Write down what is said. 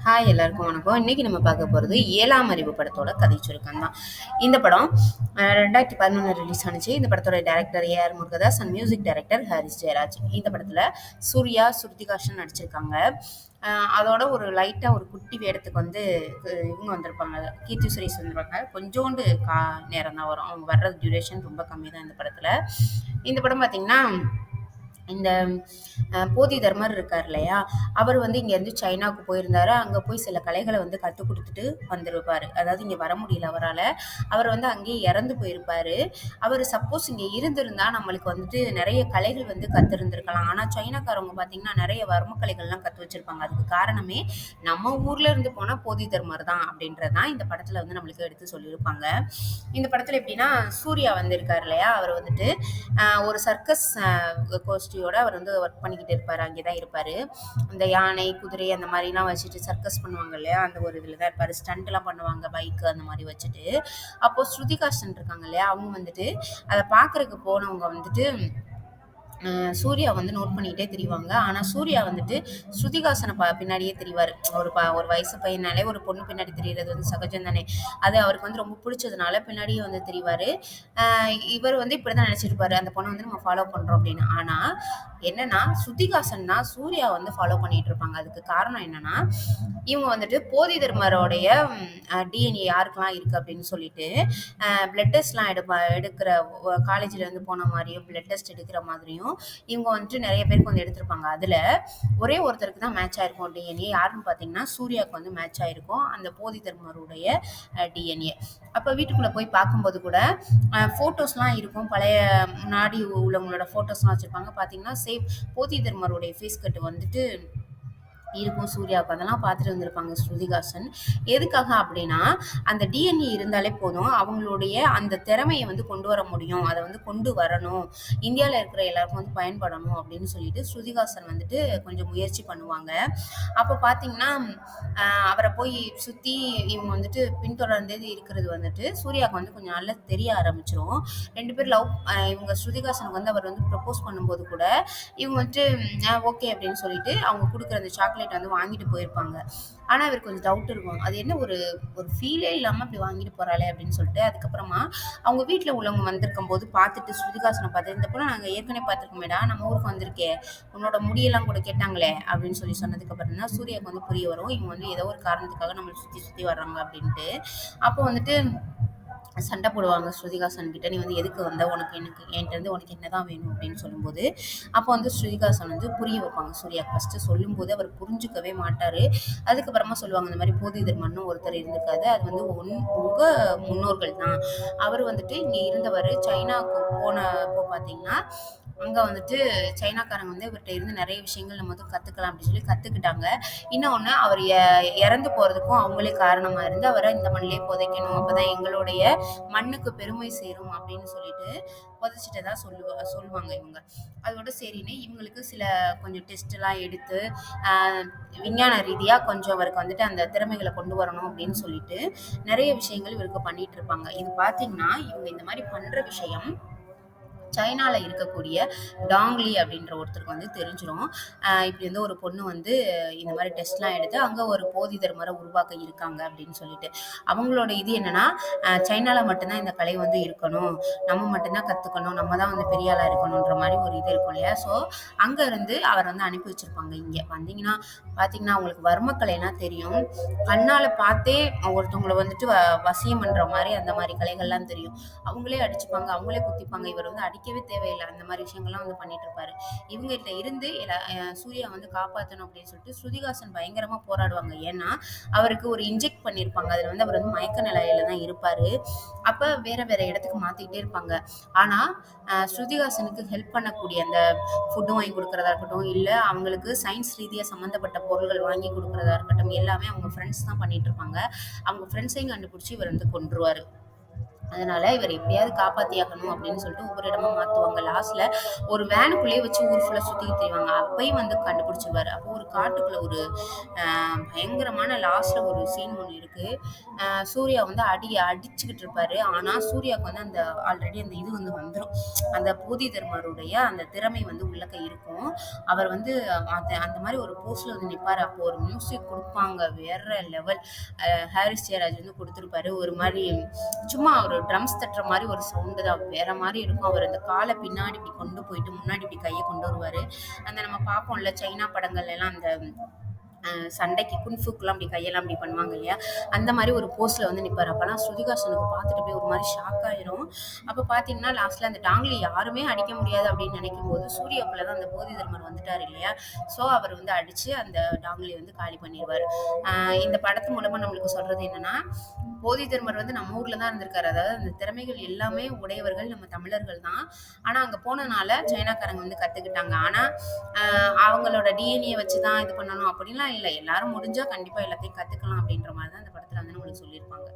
Hi எல்லாருக்கும் வணக்கம். இன்னைக்கு நம்ம பார்க்க போகிறது 7ஆம் அறிவு படத்தோட கதை சுருக்கம் தான். இந்த படம் 2011 ரிலீஸ் ஆனிச்சு. இந்த படத்தோட director AR Murugadoss and music director Harris Jayaraj. இந்த படத்தில் சூர்யா, ஸ்ருதிகாஷன் நடிச்சிருக்காங்க. அதோட ஒரு லைட்டாக ஒரு குட்டி வேடத்துக்கு வந்து இவங்க வந்திருப்பாங்க, கீர்த்தி சுரேஷ் வந்திருப்பாங்க. கொஞ்சோண்டு நேரம் தான் வரும். அவங்க வர்ற டியூரேஷன் ரொம்ப கம்மி தான் இந்த படத்தில். இந்த படம் பார்த்திங்கன்னா இந்த போதி தர்மர் இருக்கார் இல்லையா, அவர் வந்து இங்கேருந்து சைனாவுக்கு போயிருந்தாரு. அங்கே போய் சில கலைகளை வந்து கற்றுக் கொடுத்துட்டு வந்திருப்பார். அதாவது இங்கே வர முடியல அவரால். அவர் வந்து அங்கேயே இறந்து போயிருப்பார். அவர் சப்போஸ் இங்கே இருந்திருந்தால் நம்மளுக்கு வந்துட்டு நிறைய கலைகள் வந்து கற்றுருந்துருக்கலாம். ஆனால் சைனாக்காரவங்க பார்த்திங்கன்னா நிறைய வர்ம கலைகள்லாம் கற்று வச்சுருப்பாங்க. அதுக்கு காரணமே நம்ம ஊரில் இருந்து போனால் போதி தர்மர் தான் அப்படின்றது தான் இந்த படத்தில் வந்து நம்மளுக்கு எடுத்து சொல்லியிருப்பாங்க. இந்த படத்தில் எப்படின்னா, சூர்யா வந்திருக்கார் இல்லையா, அவர் வந்துட்டு ஒரு சர்க்கஸ் கோஷ்டியோட அவர் வந்து ஒர்க் பண்ணிக்கிட்டு இருப்பார். அங்கே தான் இருப்பார். அந்த யானை, குதிரை அந்த மாதிரிலாம் வச்சுட்டு சர்க்கஸ் பண்ணுவாங்க இல்லையா, அந்த ஒரு இதில் தான் இருப்பார். ஸ்டண்ட்லாம் பண்ணுவாங்க, பைக்கு அந்த மாதிரி வச்சுட்டு. அப்போது ஸ்ருதிகாஷன் இருக்காங்க இல்லையா, அவங்க வந்துட்டு அதை பார்க்குறதுக்கு போனவங்க வந்துட்டு சூர்யா வந்து நோட் பண்ணிக்கிட்டே திரிவாங்க. ஆனால் சூர்யா வந்துட்டு ஸ்ருதிகாசனை பின்னாடியே திரிவார். ஒரு வயசு பையனாலே ஒரு பொண்ணு பின்னாடி திரிகிறது வந்து சகஜம் தானே. அது அவருக்கு வந்து ரொம்ப பிடிச்சதுனால பின்னாடியே வந்து திரிவார். இவர் வந்து இப்படி தான் நினச்சிருப்பாரு, அந்த பொண்ணை வந்து நம்ம ஃபாலோ பண்ணுறோம் அப்படின்னு. ஆனால் என்னன்னா, ஸ்ருதிகாசன் தான் சூர்யா வந்து ஃபாலோ பண்ணிட்டு இருப்பாங்க. அதுக்கு காரணம் என்னன்னா, இவங்க வந்துட்டு போதி தர்மரோடைய டிஎன்ஏ யாருக்கெல்லாம் இருக்குது அப்படின்னு சொல்லிட்டு பிளட் டெஸ்ட்லாம் எடுக்கிற காலேஜில் இருந்து போன மாதிரியும் பிளட் டெஸ்ட் எடுக்கிற மாதிரியும் இவங்க வந்துட்டு நிறைய பேருக்கு வந்து எடுத்திருப்பாங்க. அதில் ஒரே ஒருத்தருக்கு தான் மேட்ச் ஆயிருக்கும் டிஎன்ஏ. யாருன்னு பார்த்தீங்கன்னா, சூர்யாவுக்கு வந்து மேட்ச் ஆயிருக்கும் அந்த போதி தர்மருடைய டிஎன்ஏ. அப்போ வீட்டுக்குள்ளே போய் பார்க்கும்போது கூட ஃபோட்டோஸ்லாம் இருக்கும். பழைய முன்னாடி உள்ளவங்களோட ஃபோட்டோஸ்லாம் வச்சுருப்பாங்க. பார்த்தீங்கன்னா சேம் போதி தர்மருடைய ஃபேஸ் கட்டு வந்துட்டு இருக்கும் சூர்யாவுக்கு. அதெல்லாம் பார்த்துட்டு வந்திருப்பாங்க ஸ்ருதிகாசன். எதுக்காக அப்படின்னா, அந்த டிஎன்ஏ இருந்தாலே போதும், அவங்களுடைய அந்த திறமையை வந்து கொண்டு வர முடியும், அதை வந்து கொண்டு வரணும், இந்தியாவில் இருக்கிற எல்லாருக்கும் வந்து பயன்படணும் அப்படின்னு சொல்லிட்டு ஸ்ருதிகாசன் வந்துட்டு கொஞ்சம் முயற்சி பண்ணுவாங்க. அப்போ பார்த்தீங்கன்னா, அவரை போய் சுற்றி இவங்க வந்துட்டு பின்தொடர்ந்து இருக்கிறது வந்துட்டு சூர்யாவுக்கு வந்து கொஞ்சம் நல்லா தெரிய ஆரம்பிச்சிடும். 2 பேர் இவங்க ஸ்ருதிகாசனுக்கு வந்து அவர் வந்து ப்ரப்போஸ் பண்ணும்போது கூட இவங்க வந்துட்டு ஓகே அப்படின்னு சொல்லிட்டு அவங்க கொடுக்குற அந்த சாக்லேட் வந்து வாங்கிட்டு போயிருப்பாங்க. ஆனால் அவருக்கு கொஞ்சம் டவுட் இருக்கும், அது என்ன ஒரு ஃபீலே இல்லாமல் அப்படி வாங்கிட்டு போகிறாளே அப்படின்னு சொல்லிட்டு. அதுக்கப்புறமா அவங்க வீட்டில் உள்ளவங்க வந்திருக்கும் போது பார்த்துட்டு ஸ்ருதிகாசனை பார்த்து, இந்த பொண்ணை நாங்கள் ஏற்கனவே பார்த்துருக்கோமேடா, நம்ம ஊருக்கு வந்திருக்கே, உன்னோட முடியெல்லாம் கூட கேட்டாங்களே அப்படின்னு சொன்னதுக்கப்புறம் தான் சூர்யாவுக்கு வந்து புரிய வரும், இவங்க வந்து ஏதோ ஒரு காரணத்துக்காக நம்மளை சுற்றி வர்றாங்க அப்படின்ட்டு. அப்போ வந்துட்டு சண்டை போடுவாங்க ஸ்ருதிகாசன் கிட்ட, நீ வந்து எதுக்கு வந்த, என்கிட்ட உனக்கு என்ன தான் வேணும் அப்படின்னு சொல்லும்போது, அப்போ வந்து ஸ்ருதிகாசன் வந்து புரிய வைப்பாங்க சூர்யா. ஃபஸ்ட்டு சொல்லும்போது அவர் புரிஞ்சுக்கவே மாட்டார். அதுக்கப்புறமா சொல்லுவாங்க, இந்த மாதிரி போதி தர்மன்னு ஒருத்தர் இருந்திருக்காது, அது வந்து உங்கள் முன்னோர்கள் தான். அவர் வந்துட்டு இங்கே இருந்தவர். சைனாவுக்கு போனப்போ பார்த்தீங்கன்னா, அங்கே வந்துட்டு சைனாக்காரங்க வந்து இவர்கிட்ட இருந்து நிறைய விஷயங்கள் நம்ம வந்து கற்றுக்கலாம் அப்படின்னு சொல்லி கற்றுக்கிட்டாங்க. இன்னொன்று, அவர் இறந்து போகிறதுக்கும் அவங்களே காரணமாக இருந்து அவரை இந்த மண்ணிலே புதைக்கணும், அப்போ தான் எங்களுடைய மண்ணுக்கு பெருமை சேரும் அப்படின்னு சொல்லிட்டு புதைச்சிட்டதா சொல்லுவாங்க இவங்க. அதோட சரின்னு இவங்களுக்கு சில கொஞ்சம் டெஸ்ட்லாம் எடுத்து விஞ்ஞான ரீதியாக கொஞ்சம் அவருக்கு வந்துட்டு அந்த திறமைகளை கொண்டு வரணும் அப்படின்னு சொல்லிட்டு நிறைய விஷயங்கள் இவருக்கு பண்ணிட்டு இருப்பாங்க. இது பார்த்தீங்கன்னா, இவங்க இந்த மாதிரி பண்ணுற விஷயம் சைனாவில் இருக்கக்கூடிய டாங்லி அப்படின்ற ஒருத்தருக்கு வந்து தெரிஞ்சிடும். இப்படி வந்து ஒரு பொண்ணு வந்து இந்த மாதிரி டெஸ்ட்லாம் எடுத்து அங்கே ஒரு போதி தர்மரை உருவாக்க இருக்காங்க அப்படின்னு சொல்லிட்டு. அவங்களோட இது என்னன்னா, சைனாவில் மட்டும்தான் இந்த கலை வந்து இருக்கணும், நம்ம மட்டும்தான் கற்றுக்கணும், நம்ம தான் வந்து பெரிய ஆளாக இருக்கணுன்ற மாதிரி ஒரு இது இருக்கும் இல்லையா. ஸோ அங்கேருந்து அவர் வந்து அனுப்பி வச்சுருப்பாங்க. இங்கே வந்தீங்கன்னா பார்த்தீங்கன்னா அவங்களுக்கு வர்மக்கலைலாம் தெரியும். கண்ணால் பார்த்தே ஒருத்தவங்களை வந்துட்டு வசியம் பண்ணுற மாதிரி அந்த மாதிரி கலைகள்லாம் தெரியும். அவங்களே அடிச்சுப்பாங்க, அவங்களே குத்திப்பாங்க. இவர் வந்து அடிக்கவே தேவையில்லை, அந்த மாதிரி விஷயங்கள்லாம் வந்து பண்ணிட்டு இருப்பாரு. இவங்ககிட்ட இருந்து சூர்யா வந்து காப்பாற்றணும் அப்படின்னு சொல்லிட்டு ஸ்ருதிகாசன் பயங்கரமாக போராடுவாங்க. ஏன்னா அவருக்கு ஒரு இன்ஜெக்ட் பண்ணியிருப்பாங்க, அதில் வந்து அவர் வந்து மயக்க நிலையில தான் இருப்பார். அப்போ வேற இடத்துக்கு மாற்றிக்கிட்டே இருப்பாங்க. ஆனால் ஸ்ருதிகாசனுக்கு ஹெல்ப் பண்ணக்கூடிய அந்த ஃபுட்டு வாங்கி கொடுக்குறதா இருக்கட்டும், இல்லை அவங்களுக்கு சயின்ஸ் ரீதியாக சம்மந்தப்பட்ட பொருள்கள் வாங்கி கொடுக்குறதா இருக்கட்டும், எல்லாமே அவங்க ஃப்ரெண்ட்ஸ் தான் பண்ணிட்டு இருப்பாங்க. அவங்க ஃப்ரெண்ட்ஸையும் கண்டுபிடிச்சி இவர் வந்து கொன்றுவார். அதனால இவர் எப்படியாவது காப்பாற்றியாகணும் அப்படின்னு சொல்லிட்டு ஒவ்வொரு இடமா மாற்றுவாங்க. லாஸ்ட்ல ஒரு வேனுக்குள்ளேயே வச்சு ஊர் ஃபுல்லாக சுற்றிக்கிட்டு தெரிவாங்க. அப்பயும் வந்து கண்டுபிடிச்சிருவாரு. அப்போ ஒரு காட்டுக்குள்ள ஒரு பயங்கரமான லாஸ்ட்ல ஒரு சீன் ஒண்ணு இருக்கு. சூர்யா வந்து அடிச்சுக்கிட்டு இருப்பாரு. ஆனா சூர்யாவுக்கு வந்து அந்த ஆல்ரெடி அந்த இது வந்து வந்துரும். அந்த போதி தர்மருடைய அந்த திறமை வந்து உள்ளக்க இருக்கும். அவர் வந்து அந்த மாரி ஒரு போஸ்ல வந்து நிப்பாரு. அப்போ ஒரு மியூசிக் குடுப்பாங்க. வேற லெவல். ஹாரிஸ் ஜெயராஜ் வந்து குடுத்திருப்பாரு. ஒரு மாரி சும்மா ஒரு ட்ரம்ஸ் தட்டுற மாரி ஒரு சவுண்டு தான். வேற மாரி இருக்கும். அவர் அந்த கால பின்னாடி இப்படி கொண்டு போயிட்டு முன்னாடி இப்படி கைய கொண்டு வருவாரு. அந்த நம்ம பார்ப்போம்ல சைனா படங்கள்ல எல்லாம் அந்த சண்டைக்கு குன்ஃபுக்குலாம் அப்படி கையெல்லாம் அப்படி பண்ணுவாங்க இல்லையா? அந்த மாரி ஒரு போஸ்ல வந்து நிப்பாரு. அப்பலாம் ஸ்ருதிஹாசனுக்கு பார்த்துட்டு அப்படியே ஒரு மாரி ஷாக் ஆயிரும். அப்ப பார்த்தீங்கன்னா, லாஸ்ட்ல அந்த டாங்லி யாருமே அடிக்க முடியாது அப்படின்னு நினைக்கும்போது, சூர்யாக்குள்ள தான் அந்த போதி தர்மர் வந்துட்டாரு இல்லையா? ஸோ அவர் வந்து அடிச்சு அந்த டாங்லிய வந்து காலி பண்ணிருவாரு. இந்த படத்து மூலமா நம்மளுக்கு சொல்றது என்னன்னா, போதி தர்மர் வந்து நம்ம ஊர்ல தான் இருந்திருக்காரு. அதாவது அந்த திறமைகள் எல்லாமே உடையவர்கள் நம்ம தமிழர்கள் தான். ஆனா அங்க போனனால சைனாக்காரங்க வந்து கத்துக்கிட்டாங்க. ஆனா அவங்களோட டிஎன்ஏ வச்சு தான் இது பண்ணணும் அப்படின்லாம் இல்ல. எல்லாரும் முடிஞ்சா கண்டிப்பா எல்லாத்தையும் கத்துக்கலாம் அப்படின்ற மாரி தான் இந்த படத்துல வந்து நம்மளுக்கு சொல்லியிருப்பாங்க.